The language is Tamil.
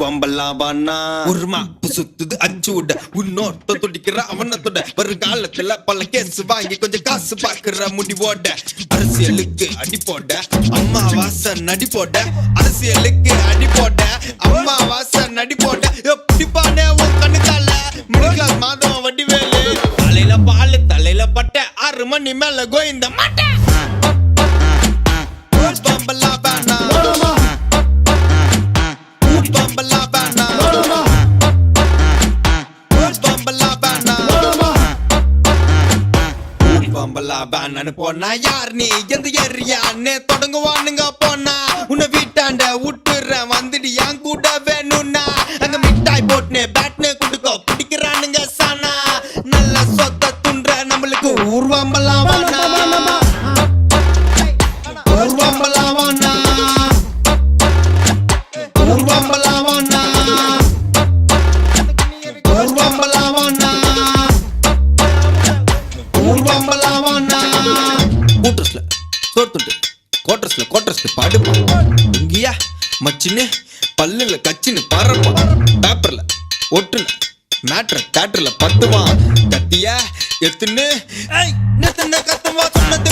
வம்பலாவானா ஒரு மாப்பு சுத்துது அச்சு விட உன்னோட்ட துடிக்கிற அவனத்தோட ஒரு காலத்துல பல கேஸ் வாங்கி கொஞ்சம் காசு பாக்குற முடிவோட அரசியலுக்கு அடி போட அம்மா வாச நடி போட அரசியலுக்கு அடி போட அம்மா வாச நடி போட எப்படி பானே உன் கண்ணுக்கால மிடில் மாதம் வடிவேலு தலையில பால் தலையில பட்ட 6 மணி மேல கோயிந்த மாட்டேன் வம்பலாவானா போனா யார் நீ எந்த ஏரியான்னு தொடங்குவானுங்க போனா உன்னை வீட்டாண்ட விட்டுறேன் வந்துடு என் கூட வேணும்னா அங்க மிட்டாய் போட்டுனே பேட்னு குடுக்கோ பிடிக்கிறானுங்க சானா நல்ல சொத்த துன்ற நம்மளுக்கு ஊர்வம்பலாம் வேணா ஊர்வம்பலாம் வேணா ஊர்வம்பலாம் வேணா ஊர்வம்பலாம் வேணா ஊர்வம்பலாம் வேணா கூட்டஸ்ல சோர்த்துட்டு கோட்டர்ஸ்ல பாடுப்பா இங்கயா மச்சின்னு பல்லுல கச்சின்னு பறப்பா பேப்பர்ல ஒட்டுன மேட்ர தேட்டர்ல பட்டுவான் கத்தியா எத்துன்னு கத்துவா சொன்னது